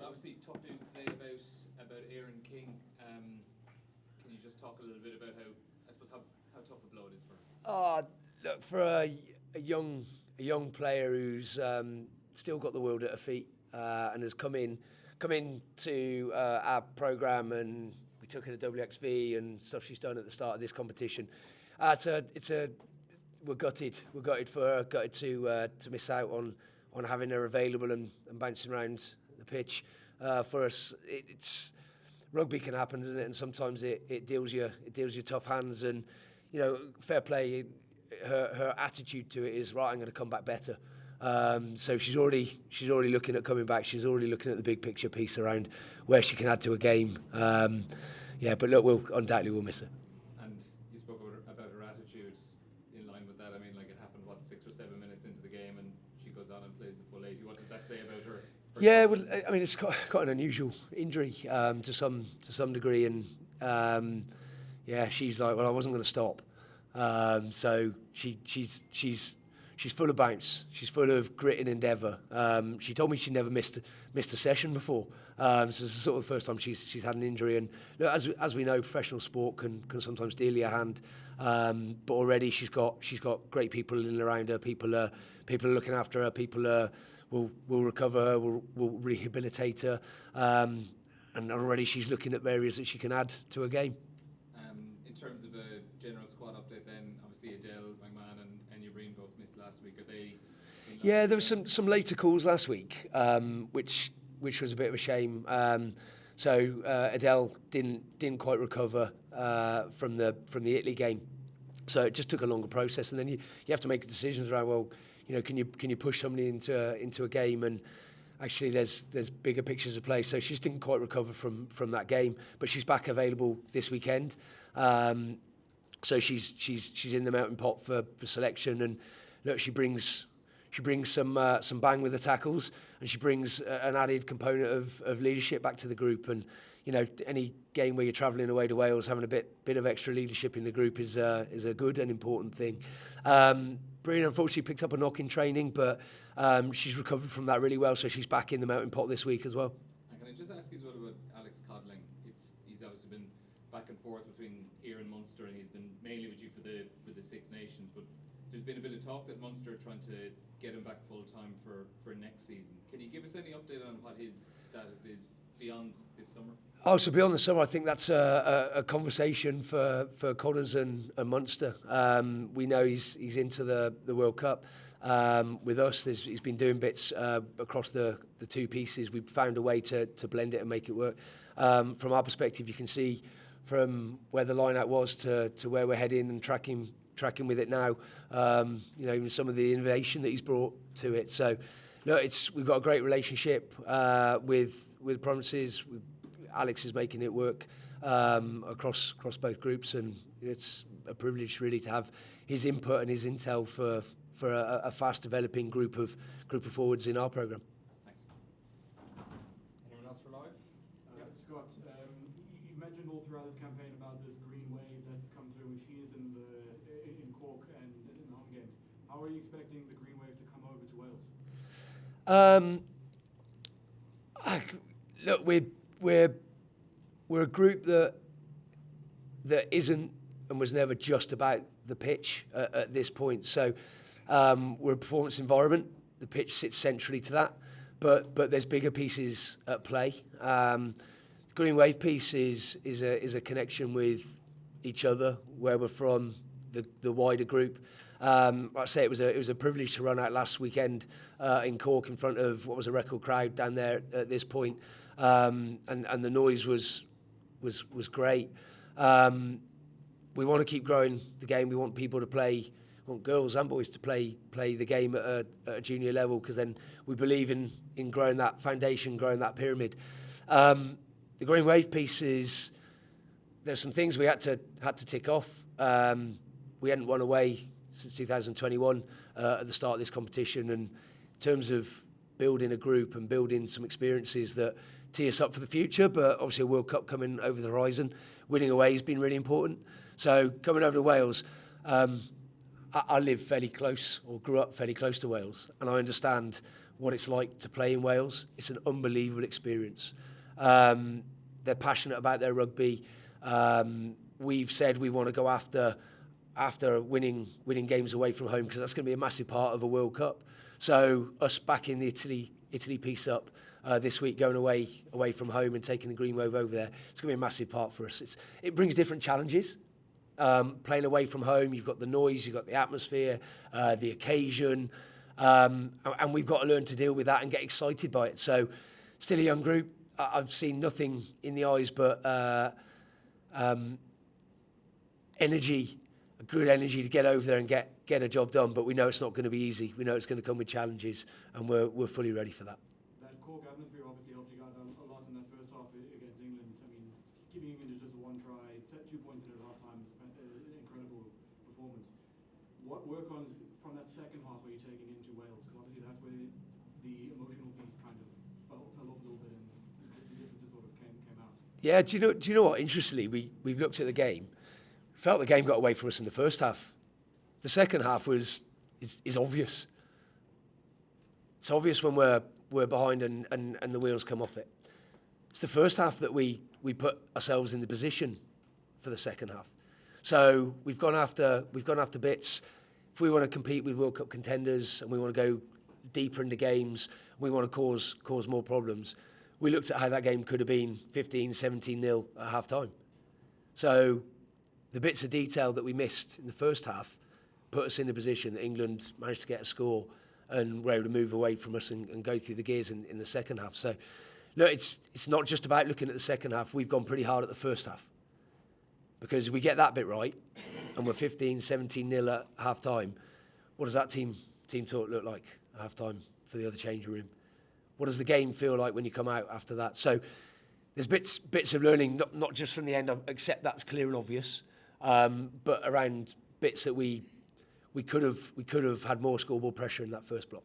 Scott, obviously tough news today about Erin King. Can you just talk a little bit about how tough a blow it is for her? Look, for a young player who's still got the world at her feet and has come in to our programme, and we took her to WXV and stuff she's done at the start of this competition. We're gutted for her, gutted to miss out on having her available and bouncing around the pitch. For us, it's rugby can happen, doesn't it? And sometimes it deals you tough hands. And fair play. Her attitude to it is right. I'm going to come back better. So she's already looking at coming back. She's already looking at the big picture piece around where she can add to a game. But look, we'll miss her. And you spoke about her attitude. In line with that, I mean, like, it happened 6 or 7 minutes into the game, and she goes on and plays the full 80. What does that say about her? Yeah, well, I mean, it's quite an unusual injury to some degree, and she's like, well, I wasn't going to stop. So she's full of bounce. She's full of grit and endeavour. She told me she never missed a session before. So this is sort of the first time she's had an injury. And look, as we know, professional sport can sometimes deal you a hand. But already she's got great people in and around her. People are looking after her. People will recover her. Will rehabilitate her. And already she's looking at areas that she can add to her game. In terms of a general squad update, then obviously Adele, Bemand, and Erin both missed last week. Are they? Yeah, there was some later calls last week, which was a bit of a shame. So Adele didn't quite recover from the Italy game, so it just took a longer process. And then you have to make decisions around, well, can you push somebody into a game, and actually there's bigger pictures of play. So she just didn't quite recover from that game, but she's back available this weekend. So she's in the melting pot for selection, and look, she brings some bang with the tackles, and she brings an added component of leadership back to the group. And any game where you're travelling away to Wales, having a bit of extra leadership in the group is a good and important thing. Brian unfortunately picked up a knock in training, but she's recovered from that really well, so she's back in the melting pot this week as well. And can I just ask you as well about Alex Codling? He's obviously been back and forth between here and Munster, and he's been mainly with you for the Six Nations, but there's been a bit of talk that Munster are trying to get him back full time for next season. Can you give us any update on what his status is beyond this summer? Oh, so beyond the summer, I think that's a conversation for Connors and Munster. We know he's into the World Cup. With us, he's been doing bits across the two pieces. We've found a way to blend it and make it work. From our perspective, you can see from where the line-out was to where we're heading and tracking with it now. Even some of the innovation that he's brought to it. So, look, we've got a great relationship with Promises. Alex is making it work across both groups, and it's a privilege really to have his input and his intel for a fast developing group of forwards in our programme. Thanks. Anyone else for live? Scott, you mentioned all throughout this campaign about this green wave that's come through. We've seen it in Cork and in home games. How are you expecting the green wave to come over to Wales? Look, we're a group that isn't and was never just about the pitch at this point. So we're a performance environment. The pitch sits centrally to that, but there's bigger pieces at play. The green wave piece is a connection with each other, where we're from, the wider group. Like I say, it was a privilege to run out last weekend in Cork in front of what was a record crowd down there at this point, and the noise was great. We want to keep growing the game. We want people to play. We want girls and boys to play the game at a junior level, because then we believe in growing that foundation, growing that pyramid. The green wave piece is, there's some things we had to tick off. We hadn't won away since 2021 at the start of this competition, and in terms of building a group and building some experiences that tee us up for the future, but obviously a World Cup coming over the horizon, winning away has been really important. So coming over to Wales, I live fairly close, or grew up fairly close to Wales, and I understand what it's like to play in Wales. It's an unbelievable experience. They're passionate about their rugby. We've said we want to go after winning games away from home, because that's going to be a massive part of a World Cup. So us backing the Italy piece up this week, going away from home and taking the green wave over there, it's going to be a massive part for us. It brings different challenges. Playing away from home, you've got the noise, you've got the atmosphere, the occasion, and we've got to learn to deal with that and get excited by it. So still a young group. I've seen nothing in the eyes but energy, a good energy to get over there and get a job done. But we know it's not going to be easy. We know it's going to come with challenges, and we're fully ready for that. That Cork atmosphere obviously helped you guys a lot in that first half against England. I mean, keeping England to just one try, 2 points in at half time, incredible performance. What work on from that second half are you taking into Wales? Because obviously that's where the emotional piece kind of fell off a little bit, and the differences sort of came out. Yeah, do you know what? Interestingly, we've looked at the game, felt the game got away from us in the first half. The second half is obvious. It's obvious when we're behind and the wheels come off it. It's the first half that we put ourselves in the position for the second half. So we've gone after bits. If we want to compete with World Cup contenders and we want to go deeper into games, we want to cause more problems. We looked at how that game could have been 15, 17-0 at half-time. So the bits of detail that we missed in the first half put us in a position that England managed to get a score and were able to move away from us and go through the gears in the second half. So, look, it's not just about looking at the second half. We've gone pretty hard at the first half. Because if we get that bit right, and we're 15, 17-0 at half-time, what does that team talk look like at half-time for the other changing room? What does the game feel like when you come out after that? So there's bits of learning, not just from the end, except that's clear and obvious, but around bits that we could have had more scoreboard pressure in that first block.